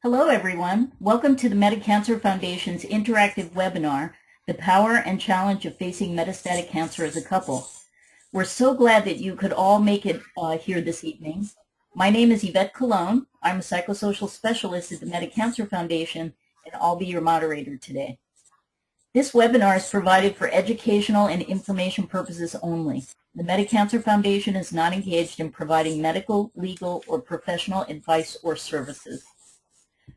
Hello, everyone. Welcome to the Metacancer Foundation's interactive webinar, The Power and Challenge of Facing Metastatic Cancer as a Couple. We're so glad that you could all make it here this evening. My name is Yvette Colon. I'm a psychosocial specialist at the Metacancer Foundation, and I'll be your moderator today. This webinar is provided for educational and information purposes only. The Metacancer Foundation is not engaged in providing medical, legal, or professional advice or services.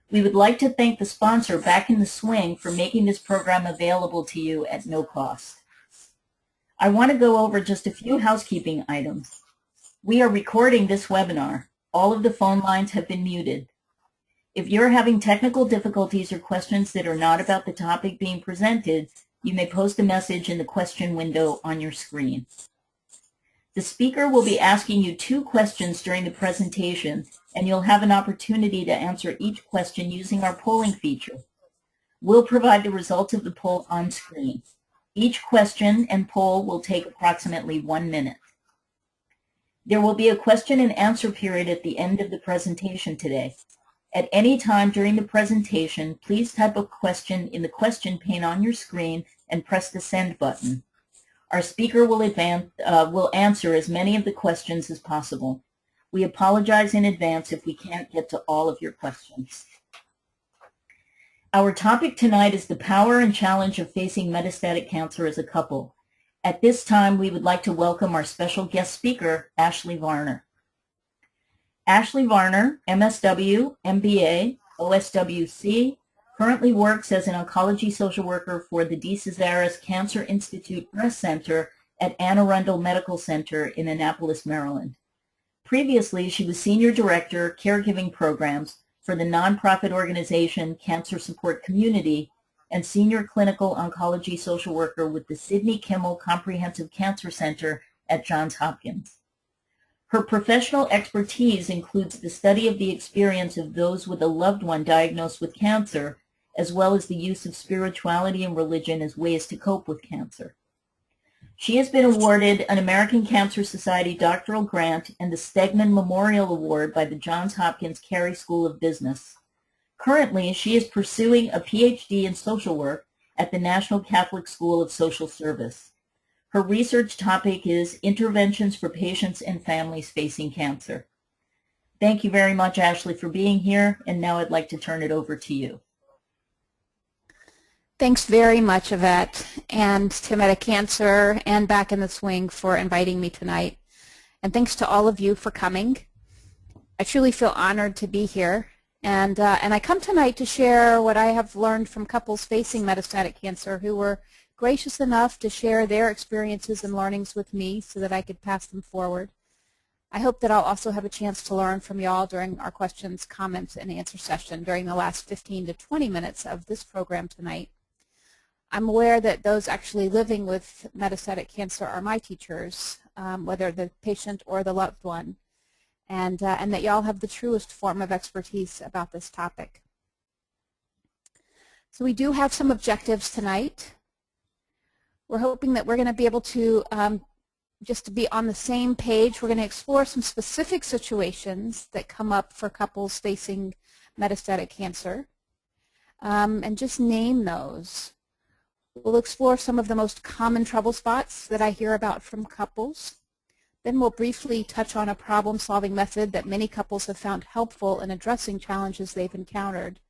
We would like to thank the sponsor, Back in the Swing, for making this program available to you at no cost. I want to go over just a few housekeeping items. We are recording this webinar. All of the phone lines have been muted. If you're having technical difficulties or questions that are not about the topic being presented, you may post a message in the question window on your screen. The speaker will be asking you 2 questions during the presentation, and you'll have an opportunity to answer each question using our polling feature. We'll provide the results of the poll on screen. Each question and poll will take approximately 1 minute. There will be a question and answer period at the end of the presentation today. At any time during the presentation, please type a question in the question pane on your screen and press the send button. Our speaker will answer as many of the questions as possible. We apologize in advance if we can't get to all of your questions. Our topic tonight is the power and challenge of facing metastatic cancer as a couple. At this time, we would like to welcome our special guest speaker, Ashley Varner. Ashley Varner, MSW, MBA, OSWC, currently works as an oncology social worker for the De Cesaris Cancer Institute Breast Center at Anne Arundel Medical Center in Annapolis, Maryland. Previously, she was Senior Director, Caregiving Programs for the nonprofit organization Cancer Support Community and Senior Clinical Oncology Social Worker with the Sidney Kimmel Comprehensive Cancer Center at Johns Hopkins. Her professional expertise includes the study of the experience of those with a loved one diagnosed with cancer, as well as the use of spirituality and religion as ways to cope with cancer. She has been awarded an American Cancer Society doctoral grant and the Stegman Memorial Award by the Johns Hopkins Carey School of Business. Currently, she is pursuing a PhD in social work at the National Catholic School of Social Service. Her research topic is interventions for patients and families facing cancer. Thank you very much, Ashley, for being here, and now I'd like to turn it over to you. Thanks very much, Yvette, and to Metacancer and Back in the Swing for inviting me tonight. And thanks to all of you for coming. I truly feel honored to be here. And I come tonight to share what I have learned from couples facing metastatic cancer who were gracious enough to share their experiences and learnings with me so that I could pass them forward. I hope that I'll also have a chance to learn from y'all during our questions, comments, and answer session during the last 15 to 20 minutes of this program tonight. I'm aware that those actually living with metastatic cancer are my teachers, whether the patient or the loved one, and that y'all have the truest form of expertise about this topic. So we do have some objectives tonight. We're hoping that we're going to be able to, just to be on the same page, we're going to explore some specific situations that come up for couples facing metastatic cancer, and just name those. We'll explore some of the most common trouble spots that I hear about from couples. Then we'll briefly touch on a problem-solving method that many couples have found helpful in addressing challenges they've encountered.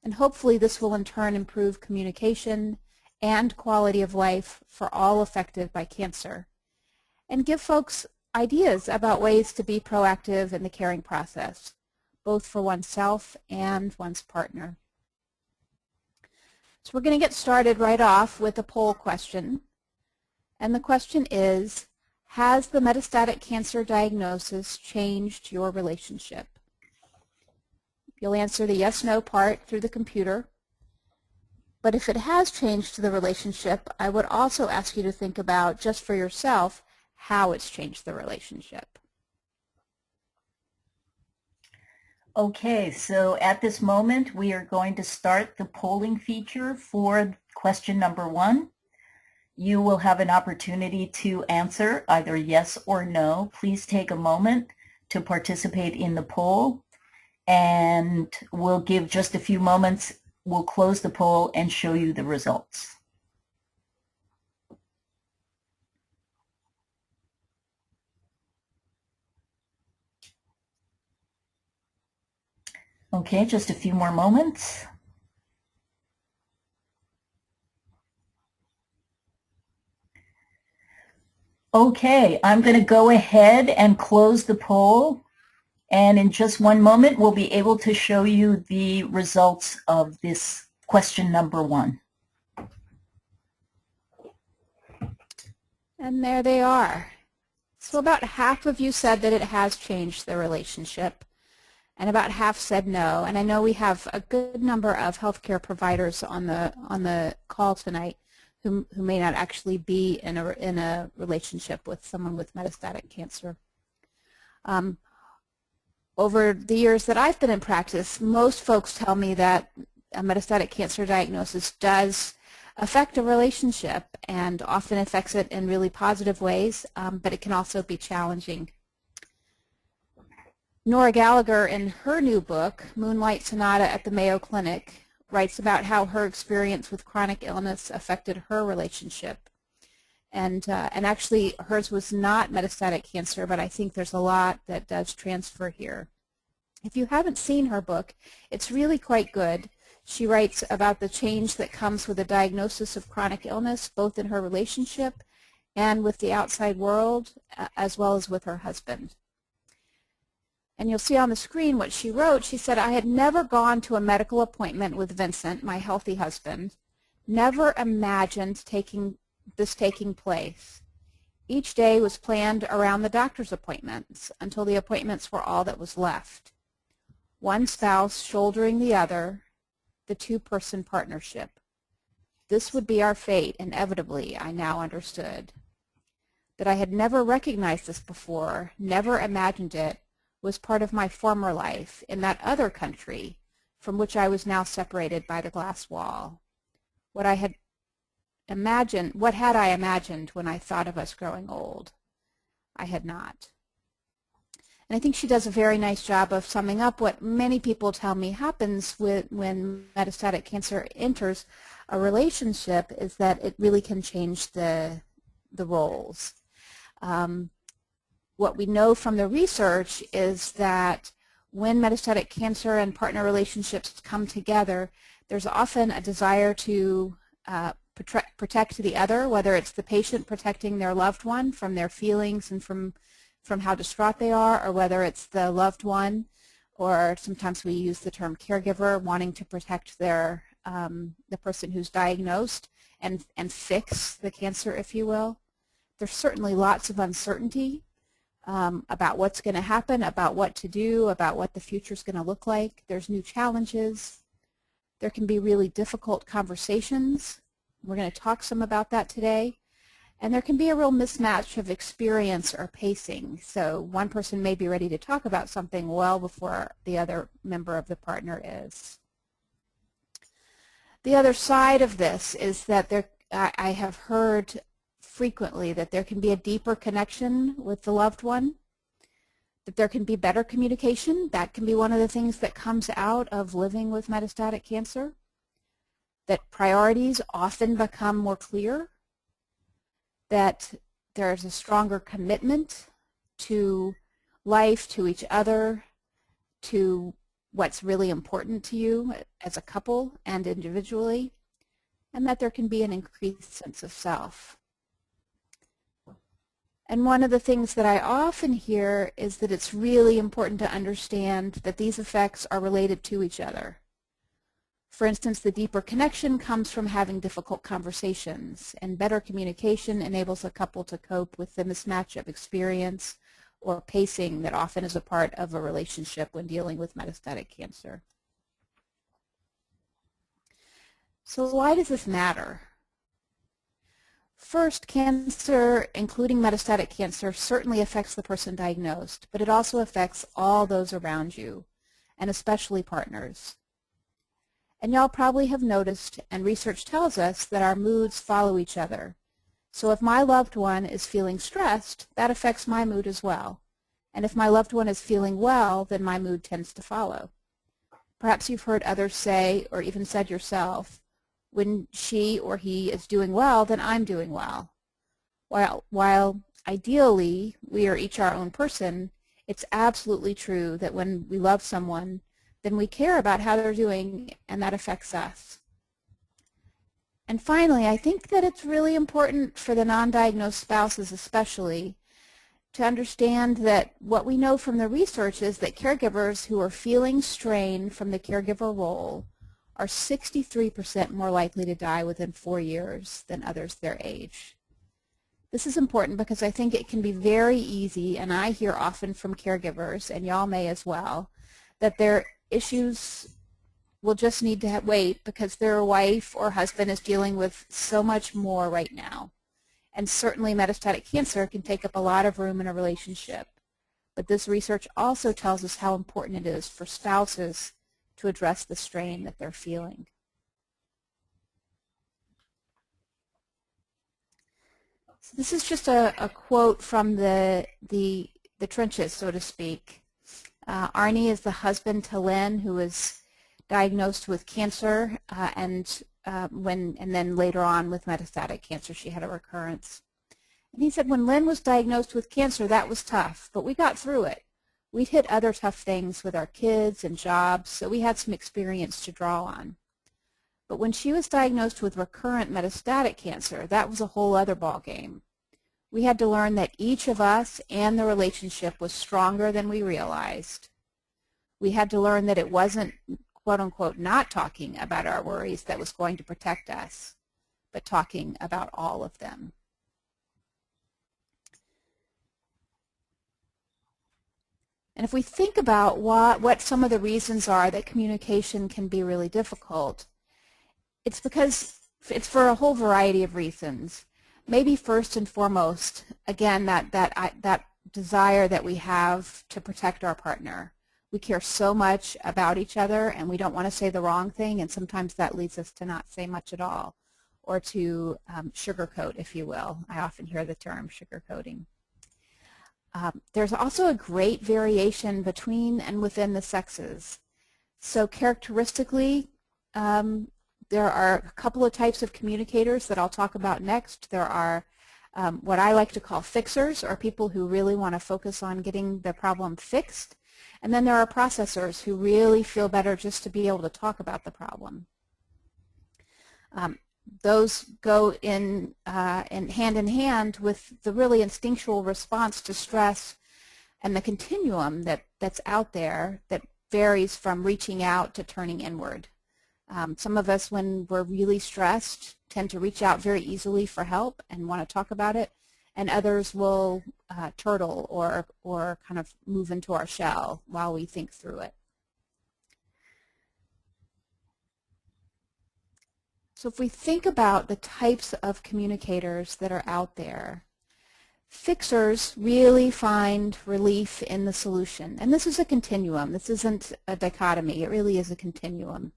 And hopefully this will in turn improve communication and quality of life for all affected by cancer, and give folks ideas about ways to be proactive in the caring process, both for oneself and one's partner. So we're going to get started right off with a poll question. And the question is, has the metastatic cancer diagnosis changed your relationship? You'll answer the yes/no part through the computer. But if it has changed the relationship, I would also ask you to think about, just for yourself, how it's changed the relationship. Okay, so at this moment, we are going to start the polling feature for question number 1. You will have an opportunity to answer either yes or no. Please take a moment to participate in the poll. and we'll give just a few moments. We'll close the poll and show you the results. Okay, just a few more moments. Okay, I'm going to go ahead and close the poll. And in just one moment, we'll be able to show you the results of this question number 1. And there they are. So about half of you said that it has changed the relationship, and about half said no. And I know we have a good number of healthcare providers on the call tonight who may not actually be in a relationship with someone with metastatic cancer. Over the years that I've been in practice, most folks tell me that a metastatic cancer diagnosis does affect a relationship and often affects it in really positive ways, but it can also be challenging. Nora Gallagher, in her new book, Moonlight Sonata at the Mayo Clinic, writes about how her experience with chronic illness affected her relationship. And actually, hers was not metastatic cancer, but I think there's a lot that does transfer here. If you haven't seen her book, it's really quite good. She writes about the change that comes with a diagnosis of chronic illness, both in her relationship and with the outside world, as well as with her husband. And you'll see on the screen what she wrote. She said, "I had never gone to a medical appointment with Vincent, my healthy husband, never imagined taking place. Each day was planned around the doctor's appointments until the appointments were all that was left. One spouse shouldering the other, the two-person partnership. This would be our fate, inevitably, I now understood. That I had never recognized this before, never imagined it, was part of my former life in that other country from which I was now separated by the glass wall. What had I imagined when I thought of us growing old? I had not." And I think she does a very nice job of summing up what many people tell me happens when metastatic cancer enters a relationship, is that it really can change the roles. What we know from the research is that when metastatic cancer and partner relationships come together, there's often a desire to protect the other, whether it's the patient protecting their loved one from their feelings and from how distraught they are, or whether it's the loved one, or sometimes we use the term caregiver, wanting to protect the person who's diagnosed and fix the cancer, if you will. There's certainly lots of uncertainty about what's going to happen, about what to do, about what the future is going to look like. There's new challenges. There can be really difficult conversations. We're going to talk some about that today. And there can be a real mismatch of experience or pacing. So one person may be ready to talk about something well before the other member of the partner is. The other side of this is that I have heard frequently that there can be a deeper connection with the loved one, that there can be better communication. That can be one of the things that comes out of living with metastatic cancer, that priorities often become more clear, that there's a stronger commitment to life, to each other, to what's really important to you as a couple and individually, and that there can be an increased sense of self. And one of the things that I often hear is that it's really important to understand that these effects are related to each other. For instance, the deeper connection comes from having difficult conversations, and better communication enables a couple to cope with the mismatch of experience or pacing that often is a part of a relationship when dealing with metastatic cancer. So why does this matter? First, cancer, including metastatic cancer, certainly affects the person diagnosed, but it also affects all those around you, and especially partners. And y'all probably have noticed, and research tells us, that our moods follow each other. So if my loved one is feeling stressed, that affects my mood as well. And if my loved one is feeling well, then my mood tends to follow. Perhaps you've heard others say, or even said yourself, when she or he is doing well, then I'm doing well. While ideally we are each our own person, it's absolutely true that when we love someone, then we care about how they're doing, and that affects us. And finally, I think that it's really important for the non-diagnosed spouses especially to understand that what we know from the research is that caregivers who are feeling strain from the caregiver role are 63% more likely to die within 4 years than others their age. This is important because I think it can be very easy, and I hear often from caregivers, and y'all may as well, that their issues will just need to wait because their wife or husband is dealing with so much more right now. And certainly metastatic cancer can take up a lot of room in a relationship. But this research also tells us how important it is for spouses to address the strain that they're feeling. So this is just a quote from the trenches, so to speak. Arnie is the husband to Lynn, who was diagnosed with cancer, and then later on with metastatic cancer. She had a recurrence. And he said when Lynn was diagnosed with cancer, that was tough, but we got through it. We'd hit other tough things with our kids and jobs, so we had some experience to draw on. But when she was diagnosed with recurrent metastatic cancer, that was a whole other ballgame. We had to learn that each of us and the relationship was stronger than we realized. We had to learn that it wasn't, quote-unquote, not talking about our worries that was going to protect us, but talking about all of them. And if we think about what some of the reasons are that communication can be really difficult, it's because it's for a whole variety of reasons. Maybe first and foremost, again, that desire that we have to protect our partner. We care so much about each other, and we don't want to say the wrong thing, and sometimes that leads us to not say much at all, or to sugarcoat, if you will. I often hear the term sugarcoating. There's also a great variation between and within the sexes. So characteristically, there are a couple of types of communicators that I'll talk about next. There are what I like to call fixers, or people who really want to focus on getting the problem fixed. And then there are processors who really feel better just to be able to talk about the problem. Those go in hand in hand with the really instinctual response to stress and the continuum that's out there that varies from reaching out to turning inward. Some of us, when we're really stressed, tend to reach out very easily for help and want to talk about it, and others will turtle or kind of move into our shell while we think through it. So if we think about the types of communicators that are out there, fixers really find relief in the solution. And this is a continuum. This isn't a dichotomy. It really is a continuum.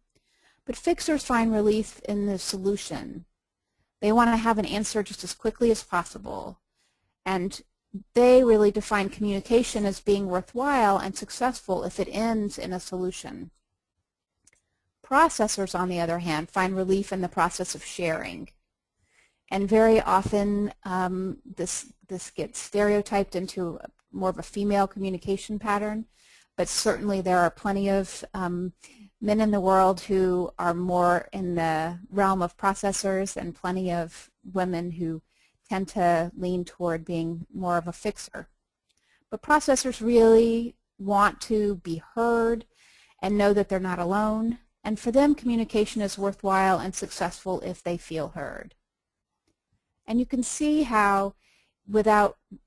But fixers find relief in the solution. They want to have an answer just as quickly as possible. And they really define communication as being worthwhile and successful if it ends in a solution. Processors, on the other hand, find relief in the process of sharing. And very often this gets stereotyped into more of a female communication pattern, but certainly there are plenty of men in the world who are more in the realm of processors, and plenty of women who tend to lean toward being more of a fixer. But processors really want to be heard and know that they're not alone. And for them, communication is worthwhile and successful if they feel heard. And you can see how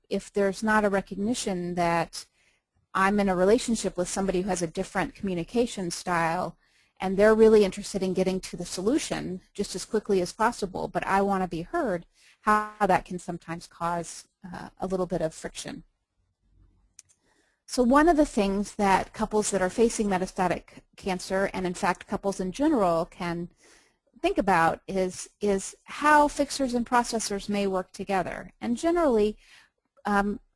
if there's not a recognition that I'm in a relationship with somebody who has a different communication style, and they're really interested in getting to the solution just as quickly as possible, but I want to be heard, how that can sometimes cause a little bit of friction. So one of the things that couples that are facing metastatic cancer, and in fact couples in general, can think about is how fixers and processors may work together. And generally,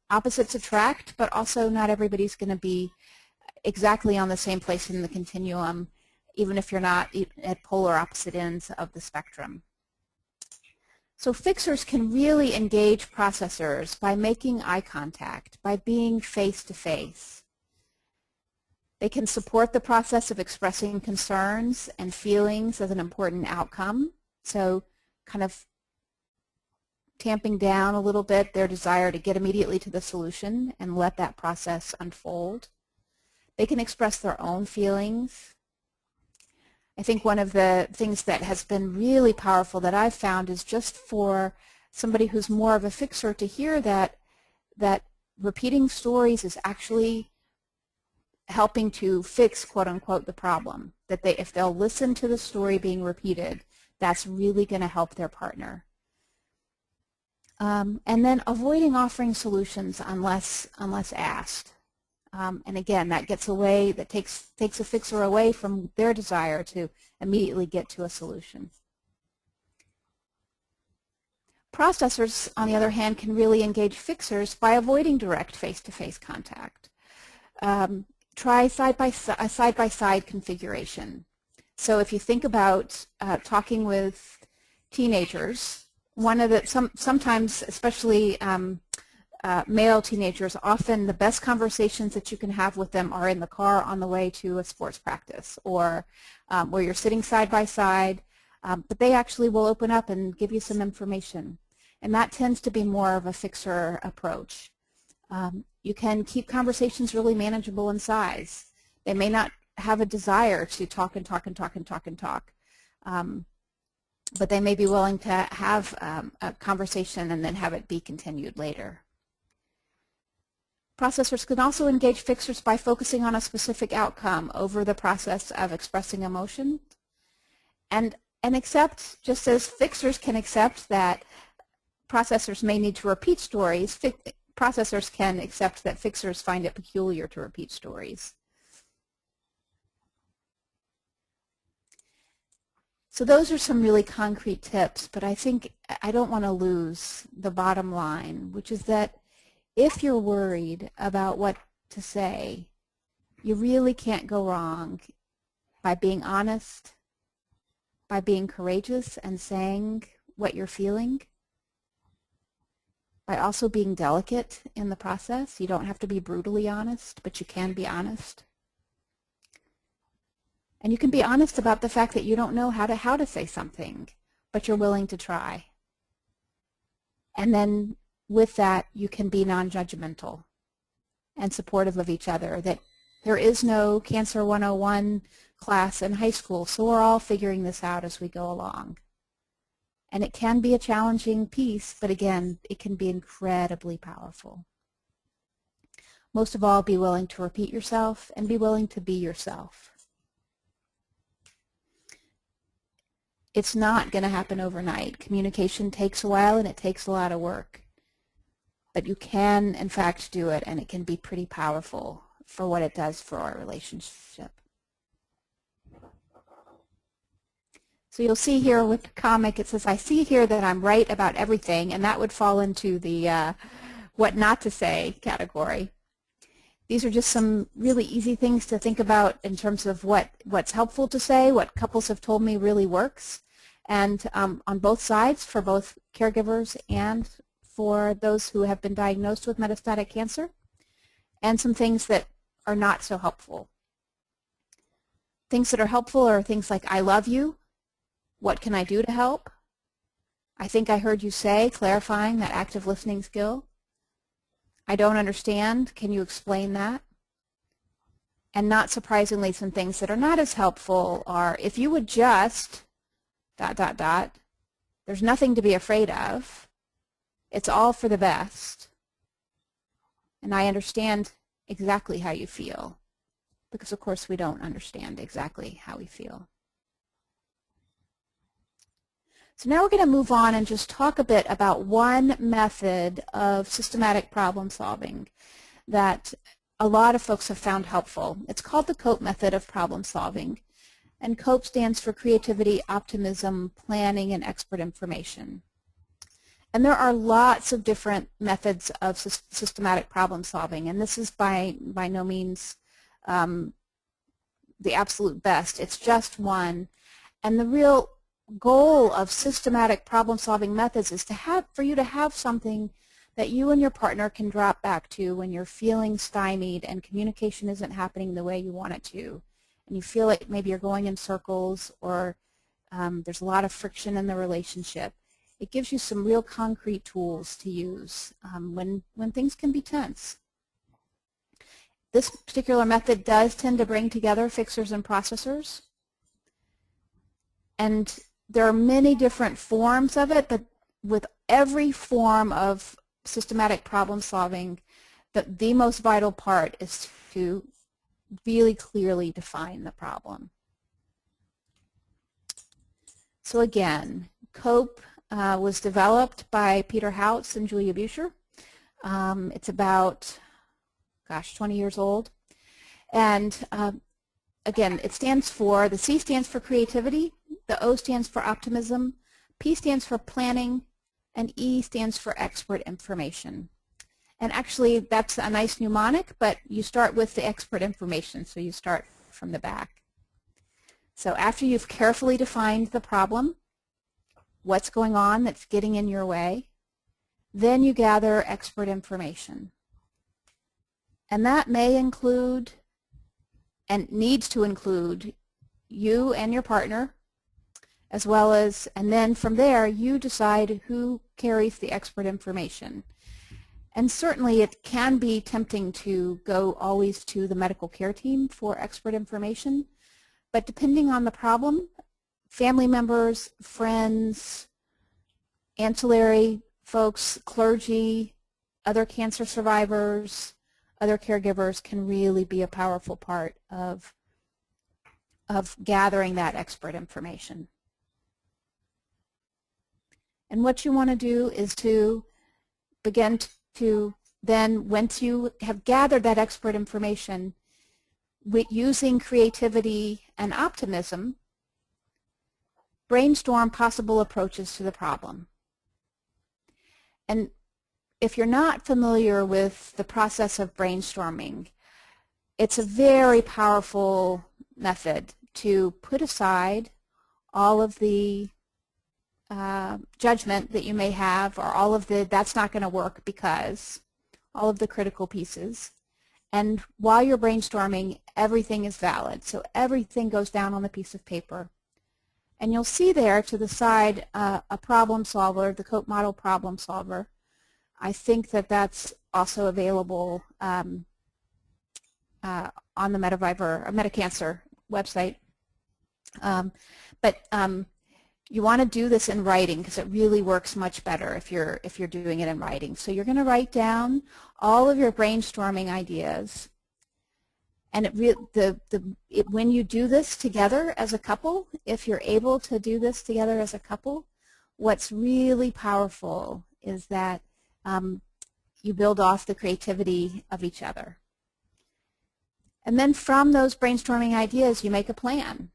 opposites attract, but also not everybody's going to be exactly on the same place in the continuum, even if you're not at polar opposite ends of the spectrum. So fixers can really engage processors by making eye contact, by being face-to-face. They can support the process of expressing concerns and feelings as an important outcome, so kind of tamping down a little bit their desire to get immediately to the solution and let that process unfold. They can express their own feelings. I think one of the things that has been really powerful that I've found is just for somebody who's more of a fixer to hear that repeating stories is actually helping to fix, quote unquote, the problem. That if they'll listen to the story being repeated, that's really going to help their partner. And then avoiding offering solutions unless asked. And again, that takes a fixer away from their desire to immediately get to a solution. Processors, on the other hand, can really engage fixers by avoiding direct face-to-face contact. Try side-by-side configuration. So if you think about talking with teenagers, sometimes, especially male teenagers, often the best conversations that you can have with them are in the car on the way to a sports practice, or where you're sitting side by side, but they actually will open up and give you some information. And that tends to be more of a fixer approach. You can keep conversations really manageable in size. They may not have a desire to talk and talk and talk and talk and talk, but they may be willing to have a conversation and then have it be continued later. Processors can also engage fixers by focusing on a specific outcome over the process of expressing emotion, and accept, just as fixers can accept that processors may need to repeat stories, processors can accept that fixers find it peculiar to repeat stories. So those are some really concrete tips, but I think I don't want to lose the bottom line, which is that if you're worried about what to say, you really can't go wrong by being honest, by being courageous and saying what you're feeling, by also being delicate in the process. You don't have to be brutally honest, but you can be honest. And you can be honest about the fact that you don't know how to say something, but you're willing to try. And then with that, you can be non-judgmental and supportive of each other, that there is no Cancer 101 class in high school, so we're all figuring this out as we go along. And it can be a challenging piece, but again, it can be incredibly powerful. Most of all, be willing to repeat yourself and be willing to be yourself. It's not going to happen overnight. Communication takes a while and it takes a lot of work. But you can, in fact, do it, and it can be pretty powerful for what it does for our relationship. So you'll see here with the comic, it says, I see here that I'm right about everything, and that would fall into the what not to say category. These are just some really easy things to think about in terms of what's helpful to say, what couples have told me really works, and on both sides, for both caregivers and for those who have been diagnosed with metastatic cancer, and some things that are not so helpful. Things that are helpful are things like, I love you. What can I do to help? I think I heard you say, clarifying that active listening skill. I don't understand. Can you explain that? And not surprisingly, some things that are not as helpful are, if you would just, ... there's nothing to be afraid of. It's all for the best. And I understand exactly how you feel. Because, of course, we don't understand exactly how we feel. So now we're going to move on and just talk a bit about one method of systematic problem solving that a lot of folks have found helpful. It's called the COPE method of problem solving. And COPE stands for creativity, optimism, planning, and expert information. And there are lots of different methods of systematic problem solving, and this is by no means the absolute best. It's just one. And the real goal of systematic problem solving methods is for you to have something that you and your partner can drop back to when you're feeling stymied and communication isn't happening the way you want it to, and you feel like maybe you're going in circles, or there's a lot of friction in the relationship. It gives you some real concrete tools to use when things can be tense. This particular method does tend to bring together fixers and processors, and there are many different forms of it, but with every form of systematic problem solving, the most vital part is to really clearly define the problem. So again, COPE was developed by Peter Houts and Julia Buescher. It's about, 20 years old. And again, it stands for, the C stands for creativity, the O stands for optimism, P stands for planning, and E stands for expert information. And actually, that's a nice mnemonic, but you start with the expert information, so you start from the back. So after you've carefully defined the problem, what's going on that's getting in your way, then you gather expert information. And that may include, and needs to include, you and your partner, as well as, and then from there you decide who carries the expert information. And certainly it can be tempting to go always to the medical care team for expert information, but depending on the problem, family members, friends, ancillary folks, clergy, other cancer survivors, other caregivers can really be a powerful part of gathering that expert information. And what you want to do is to begin to then, once you have gathered that expert information, using creativity and optimism, brainstorm possible approaches to the problem. And if you're not familiar with the process of brainstorming, it's a very powerful method to put aside all of the judgment that you may have, or all of the that's not going to work because, all of the critical pieces. And while you're brainstorming, everything is valid. So everything goes down on a piece of paper. And you'll see there to the side a problem solver, the COPE model problem solver. I think that that's also available on the Metacancer website. You want to do this in writing because it really works much better if you're doing it in writing. So you're going to write down all of your brainstorming ideas, and when you do this together as a couple, if you're able to do this together as a couple, what's really powerful is that you build off the creativity of each other. And then from those brainstorming ideas, you make a plan.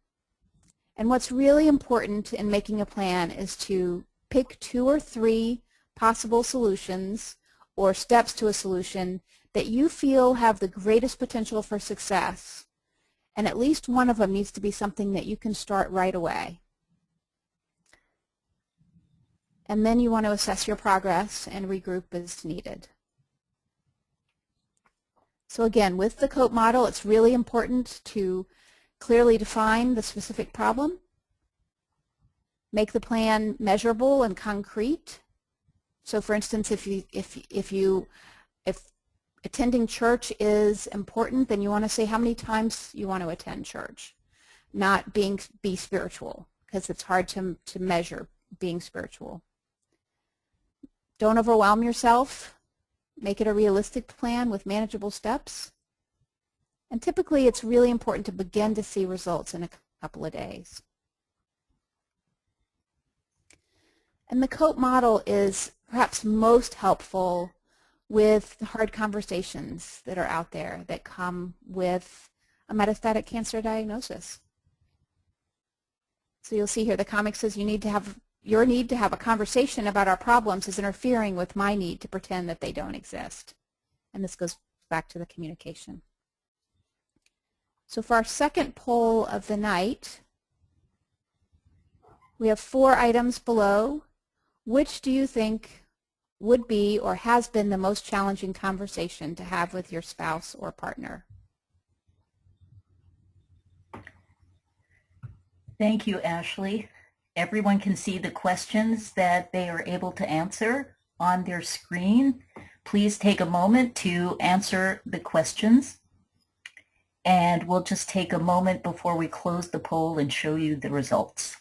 And what's really important in making a plan is to pick 2 or 3 possible solutions or steps to a solution that you feel have the greatest potential for success. And at least one of them needs to be something that you can start right away. And then you want to assess your progress and regroup as needed. So again, with the COPE model, it's really important to clearly define the specific problem, make the plan measurable and concrete. So for instance, if attending church is important, then you want to say how many times you want to attend church, not be spiritual, because it's hard to measure being spiritual. Don't overwhelm yourself. Make it a realistic plan with manageable steps. And typically, it's really important to begin to see results in a couple of days. And the COPE model is perhaps most helpful with the hard conversations that are out there that come with a metastatic cancer diagnosis. So you'll see here the comic says you need to have your need to have a conversation about our problems is interfering with my need to pretend that they don't exist. And this goes back to the communication. So for our second poll of the night, we have 4 items below. Which do you think would be or has been the most challenging conversation to have with your spouse or partner? Thank you, Ashley. Everyone can see the questions that they are able to answer on their screen. Please take a moment to answer the questions. And we'll just take a moment before we close the poll and show you the results.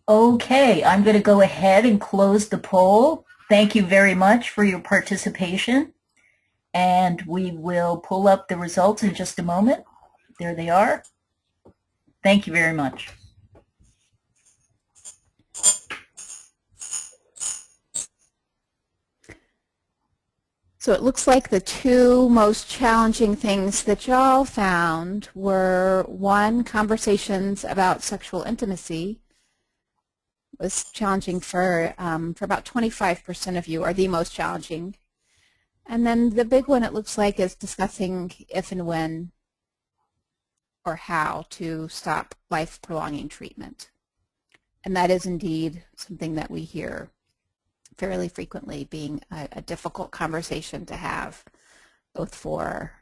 Okay, I'm going to go ahead and close the poll. Thank you very much for your participation. And we will pull up the results in just a moment. There they are. Thank you very much. So it looks like the 2 most challenging things that y'all found were, 1, conversations about sexual intimacy was challenging for about 25% of you, or the most challenging. And then the big one, it looks like, is discussing if and when or how to stop life-prolonging treatment. And that is indeed something that we hear fairly frequently being a difficult conversation to have, both for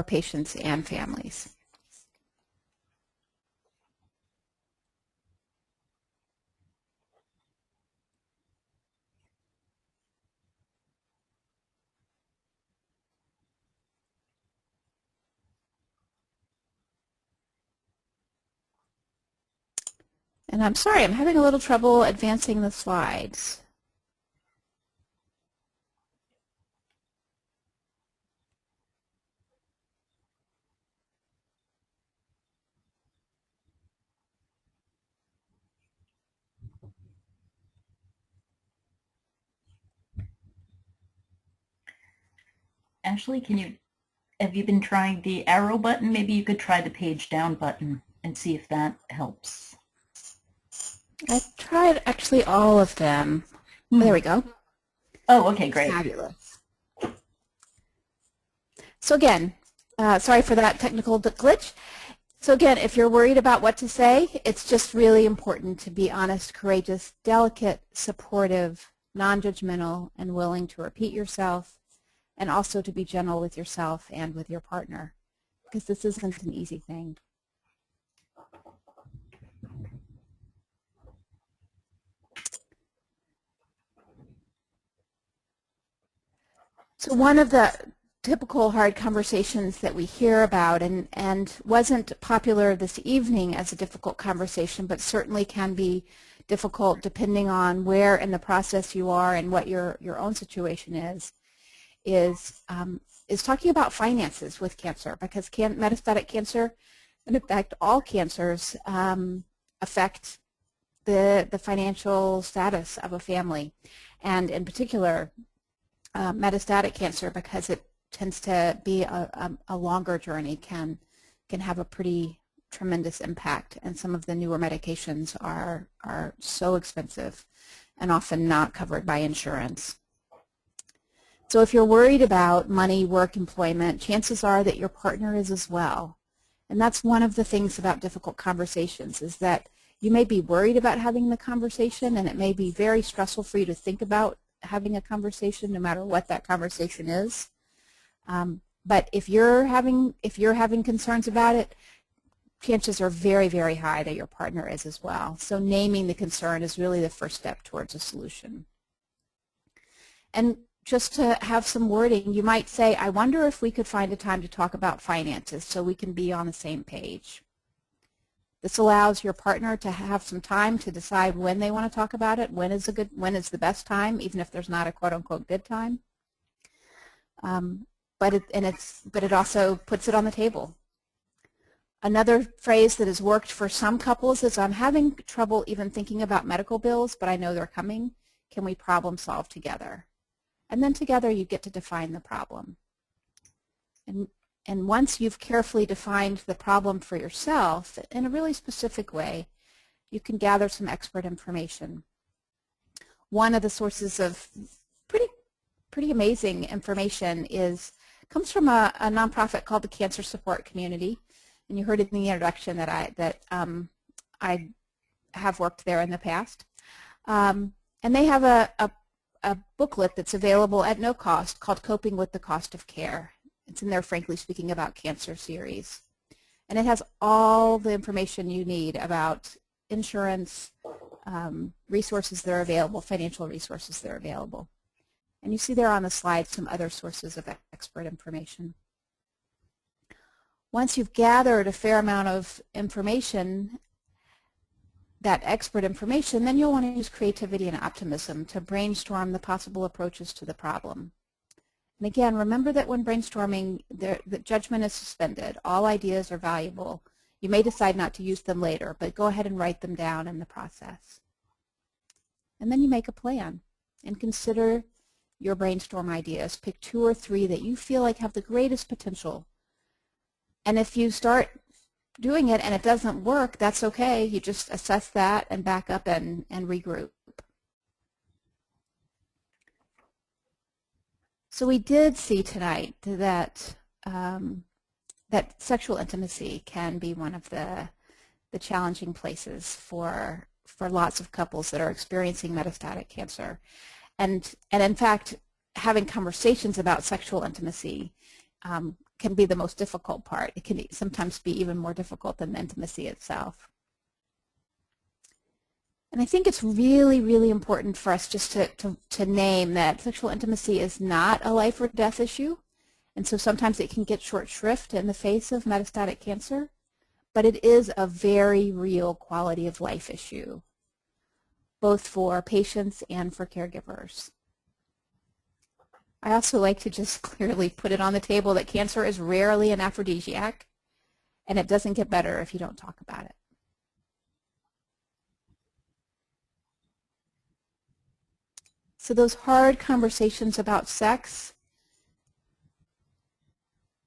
patients and families. And I'm sorry, I'm having a little trouble advancing the slides. Ashley, have you been trying the arrow button? Maybe you could try the page down button and see if that helps. I've tried actually all of them. Oh, there we go. Oh, okay, great. Fabulous. So again, sorry for that technical glitch. So again, if you're worried about what to say, it's just really important to be honest, courageous, delicate, supportive, non-judgmental, and willing to repeat yourself, and also to be gentle with yourself and with your partner, because this isn't an easy thing. So one of the typical hard conversations that we hear about, and wasn't popular this evening as a difficult conversation, but certainly can be difficult depending on where in the process you are and what your own situation is talking about finances with cancer, because metastatic cancer, and in fact all cancers, affect the financial status of a family, and in particular metastatic cancer, because it tends to be a longer journey, can have a pretty tremendous impact, and some of the newer medications are so expensive and often not covered by insurance. So if you're worried about money, work, employment, chances are that your partner is as well. And that's one of the things about difficult conversations, is that you may be worried about having the conversation, and it may be very stressful for you to think about having a conversation, no matter what that conversation is. But if you're having concerns about it, chances are very, very high that your partner is as well. So naming the concern is really the first step towards a solution. And just to have some wording, you might say, I wonder if we could find a time to talk about finances so we can be on the same page. This allows your partner to have some time to decide when they want to talk about it, when is the best time, even if there's not a quote-unquote good time. But it also puts it on the table. Another phrase that has worked for some couples is, I'm having trouble even thinking about medical bills, but I know they're coming. Can we problem solve together? And then together you get to define the problem. And once you've carefully defined the problem for yourself in a really specific way, you can gather some expert information. One of the sources of pretty amazing information comes from a nonprofit called the Cancer Support Community. And you heard it in the introduction that I have worked there in the past. And they have a booklet that's available at no cost called Coping with the Cost of Care. It's in their Frankly Speaking About Cancer series. And it has all the information you need about insurance, resources that are available, financial resources that are available. And you see there on the slide some other sources of expert information. Once you've gathered a fair amount of information, that expert information, then you'll want to use creativity and optimism to brainstorm the possible approaches to the problem. And again, remember that when brainstorming, the judgment is suspended. All ideas are valuable. You may decide not to use them later, but go ahead and write them down in the process. And then you make a plan and consider your brainstorm ideas. Pick 2 or 3 that you feel like have the greatest potential. And if you start doing it and it doesn't work, that's okay. You just assess that and back up and regroup. So we did see tonight that that sexual intimacy can be one of the challenging places for lots of couples that are experiencing metastatic cancer. And in fact, having conversations about sexual intimacy can be the most difficult part. It can sometimes be even more difficult than the intimacy itself. And I think it's really, really important for us just to name that sexual intimacy is not a life or death issue. And so sometimes it can get short shrift in the face of metastatic cancer, but it is a very real quality of life issue, both for patients and for caregivers. I also like to just clearly put it on the table that cancer is rarely an aphrodisiac, and it doesn't get better if you don't talk about it. So those hard conversations about sex,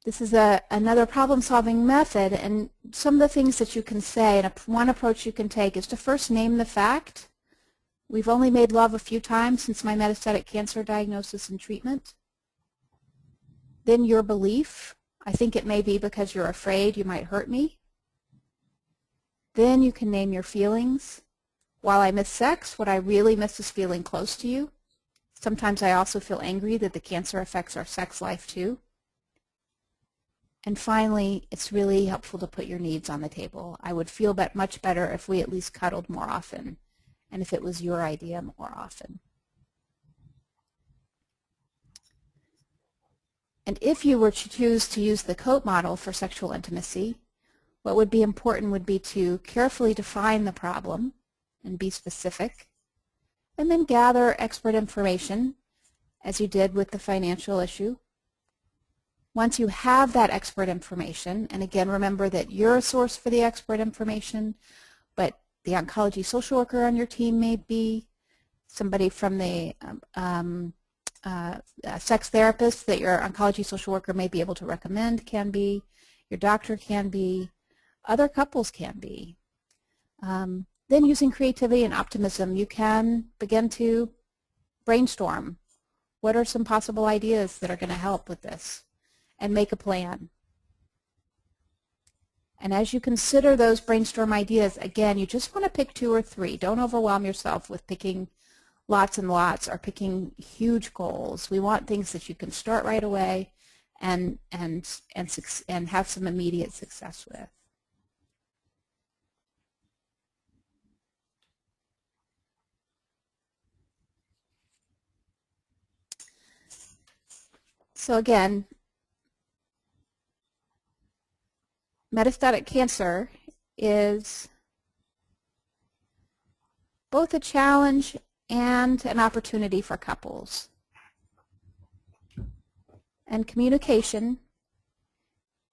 this is another problem-solving method, and some of the things that you can say, and one approach you can take is to first name the fact. We've only made love a few times since my metastatic cancer diagnosis and treatment. Then your belief. I think it may be because you're afraid you might hurt me. Then you can name your feelings. While I miss sex, what I really miss is feeling close to you. Sometimes I also feel angry that the cancer affects our sex life too. And finally, it's really helpful to put your needs on the table. I would feel much better if we at least cuddled more often, and if it was your idea more often. And if you were to choose to use the COPE model for sexual intimacy, what would be important would be to carefully define the problem and be specific, and then gather expert information, as you did with the financial issue. Once you have that expert information, and again, remember that you're a source for the expert information, but the oncology social worker on your team may be, somebody from the sex therapist that your oncology social worker may be able to recommend can be, your doctor can be, other couples can be. Then using creativity and optimism, you can begin to brainstorm. What are some possible ideas that are going to help with this? And make a plan. And as you consider those brainstorm ideas, again, you just want to pick 2 or 3. Don't overwhelm yourself with picking lots and lots or picking huge goals. We want things that you can start right away and have some immediate success with. So again, metastatic cancer is both a challenge and an opportunity for couples. And communication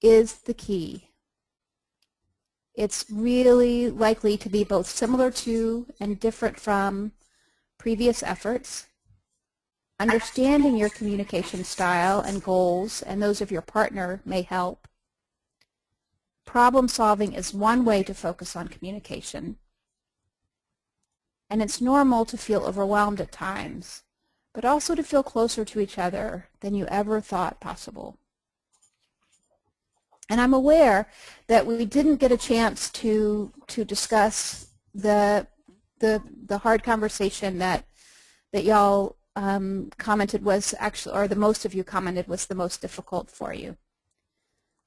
is the key. It's really likely to be both similar to and different from previous efforts. Understanding your communication style and goals and those of your partner may help. Problem solving is one way to focus on communication. And it's normal to feel overwhelmed at times, but also to feel closer to each other than you ever thought possible. And I'm aware that we didn't get a chance to discuss the hard conversation that y'all commented was actually, or the most of you commented was the most difficult for you.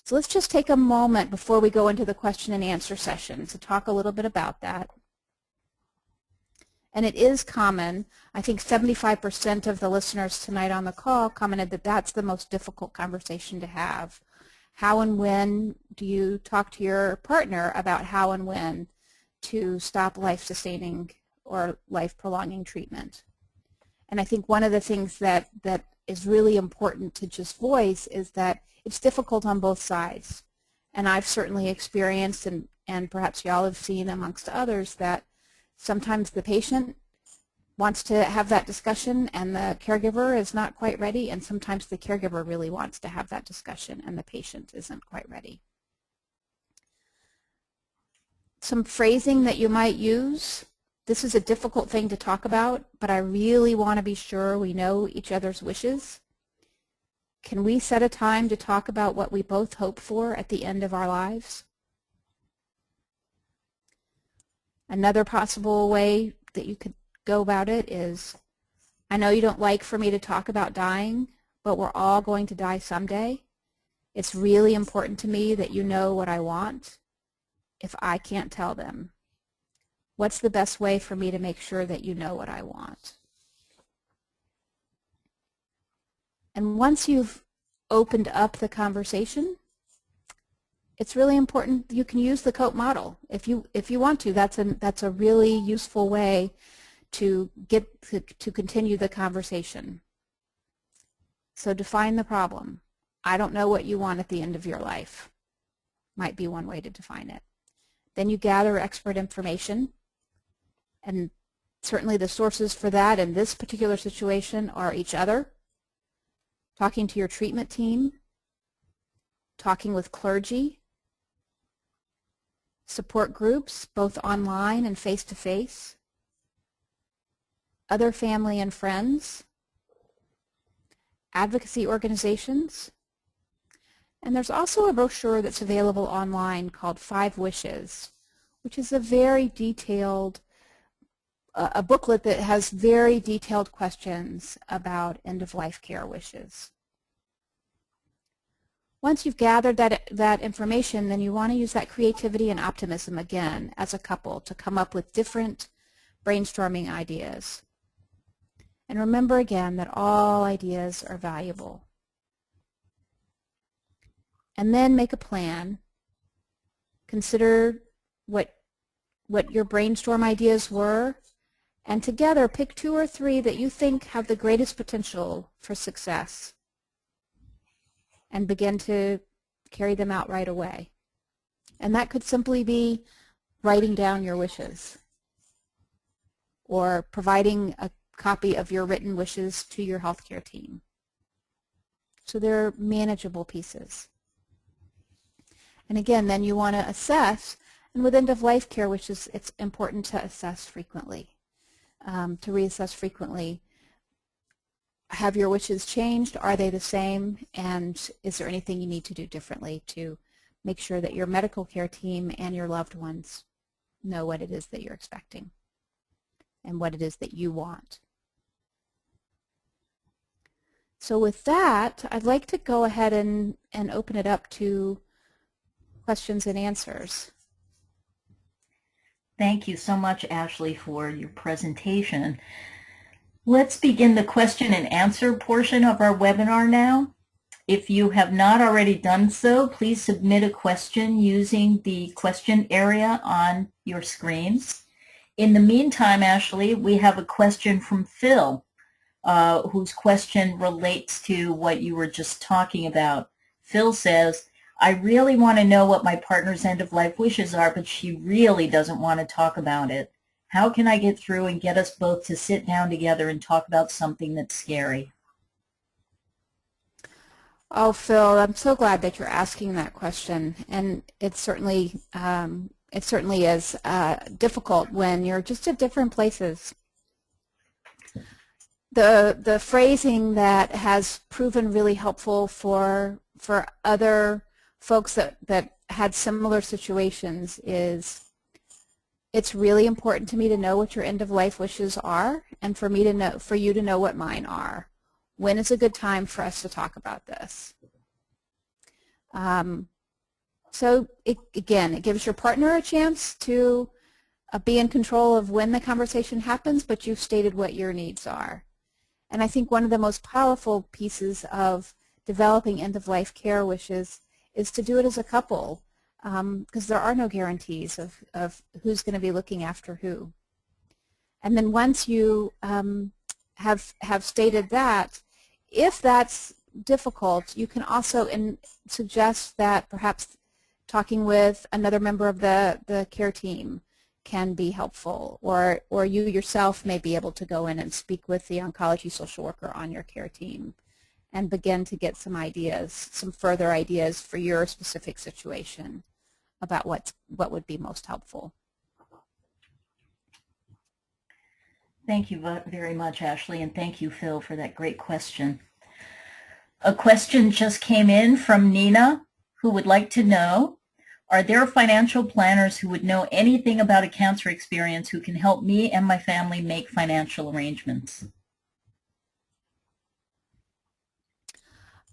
So let's just take a moment before we go into the question and answer session to talk a little bit about that. And it is common. I think 75% of the listeners tonight on the call commented that that's the most difficult conversation to have. How and when do you talk to your partner about how and when to stop life-sustaining or life-prolonging treatment? And I think one of the things that is really important to just voice is that it's difficult on both sides. And I've certainly experienced, and perhaps y'all have seen amongst others, that sometimes the patient wants to have that discussion and the caregiver is not quite ready, and sometimes the caregiver really wants to have that discussion and the patient isn't quite ready. Some phrasing that you might use. This is a difficult thing to talk about, but I really want to be sure we know each other's wishes. Can we set a time to talk about what we both hope for at the end of our lives? Another possible way that you could go about it is, I know you don't like for me to talk about dying, but we're all going to die someday. It's really important to me that you know what I want if I can't tell them. What's the best way for me to make sure that you know what I want? And once you've opened up the conversation, it's really important you can use the COPE model. If you want to, that's a really useful way to continue the conversation. So define the problem. I don't know what you want at the end of your life. Might be one way to define it. Then you gather expert information, and certainly the sources for that in this particular situation are each other, talking to your treatment team, talking with clergy, support groups, both online and face-to-face, other family and friends, advocacy organizations, and there's also a brochure that's available online called 5 Wishes, which is a very detailed, a booklet that has very detailed questions about end-of-life care wishes. Once you've gathered that information, then you want to use that creativity and optimism again as a couple to come up with different brainstorming ideas. And remember again that all ideas are valuable. And then make a plan. Consider what your brainstorm ideas were, and together pick 2 or 3 that you think have the greatest potential for success, and begin to carry them out right away. And that could simply be writing down your wishes or providing a copy of your written wishes to your healthcare team. So they're manageable pieces. And again, then you want to assess, and with end-of-life care wishes, it's important to assess frequently, to reassess frequently. Have your wishes changed? Are they the same? And is there anything you need to do differently to make sure that your medical care team and your loved ones know what it is that you're expecting and what it is that you want? So with that, I'd like to go ahead and open it up to questions and answers. Thank you so much, Ashley, for your presentation. Let's begin the question and answer portion of our webinar now. If you have not already done so, please submit a question using the question area on your screens. In the meantime, Ashley, we have a question from Phil, whose question relates to what you were just talking about. Phil says, I really want to know what my partner's end-of-life wishes are, but she really doesn't want to talk about it. How can I get through and get us both to sit down together and talk about something that's scary? Oh, Phil, I'm so glad that you're asking that question, and it certainly is difficult when you're just at different places. The phrasing that has proven really helpful for other folks that had similar situations is, it's really important to me to know what your end of life wishes are, and for you to know what mine are. When is a good time for us to talk about this? So again, it gives your partner a chance to be in control of when the conversation happens, but you've stated what your needs are. And I think one of the most powerful pieces of developing end-of-life care wishes is to do it as a couple, because there are no guarantees of who's going to be looking after who. And then once you have stated that, if that's difficult, you can also suggest that perhaps talking with another member of the care team can be helpful, or you yourself may be able to go in and speak with the oncology social worker on your care team and begin to get some ideas, some further ideas for your specific situation about what would be most helpful. Thank you very much, Ashley, and thank you, Phil, for that great question. A question just came in from Nina, who would like to know, are there financial planners who would know anything about a cancer experience who can help me and my family make financial arrangements?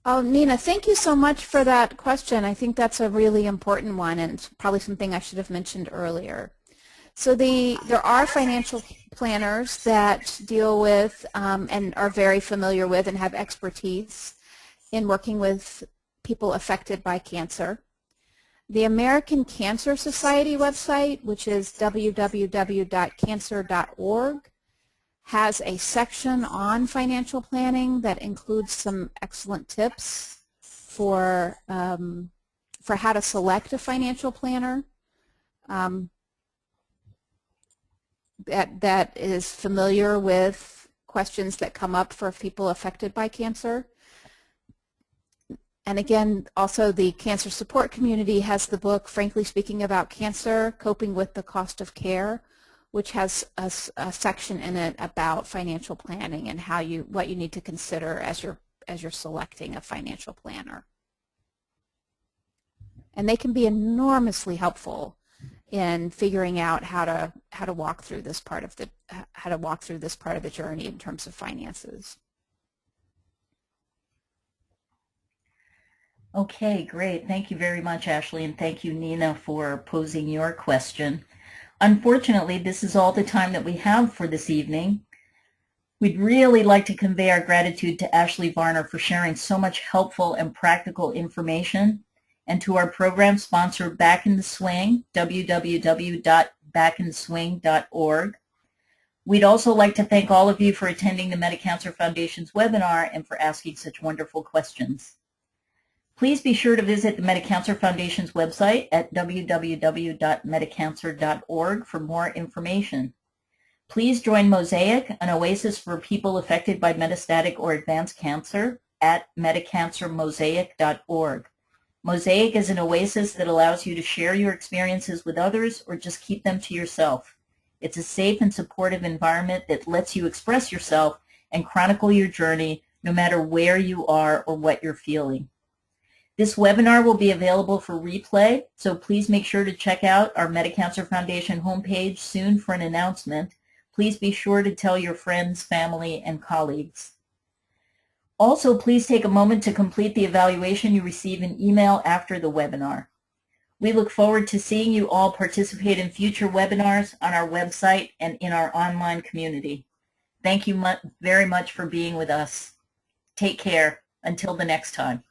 Oh, Nina, thank you so much for that question. I think that's a really important one, and it's probably something I should have mentioned earlier. So there are financial planners that deal with and are very familiar with and have expertise in working with people affected by cancer. The American Cancer Society website, which is www.cancer.org, has a section on financial planning that includes some excellent tips for how to select a financial planner that is familiar with questions that come up for people affected by cancer. And again, also the cancer support community has the book, Frankly Speaking About Cancer, Coping with the Cost of Care, which has a section in it about financial planning and what you need to consider as you're selecting a financial planner. And they can be enormously helpful in figuring out how to walk through this part of the journey in terms of finances. Okay, great. Thank you very much, Ashley, and thank you, Nina, for posing your question. Unfortunately, this is all the time that we have for this evening. We'd really like to convey our gratitude to Ashley Varner for sharing so much helpful and practical information, and to our program sponsor, Back in the Swing, www.backintheswing.org. We'd also like to thank all of you for attending the Metacancer Foundation's webinar and for asking such wonderful questions. Please be sure to visit the Metacancer Foundation's website at www.metacancer.org for more information. Please join Mosaic, an oasis for people affected by metastatic or advanced cancer, at metacancermosaic.org. Mosaic is an oasis that allows you to share your experiences with others or just keep them to yourself. It's a safe and supportive environment that lets you express yourself and chronicle your journey no matter where you are or what you're feeling. This webinar will be available for replay, so please make sure to check out our Metacancer Foundation homepage soon for an announcement. Please be sure to tell your friends, family, and colleagues. Also, please take a moment to complete the evaluation you receive in email after the webinar. We look forward to seeing you all participate in future webinars on our website and in our online community. Thank you very much for being with us. Take care. Until the next time.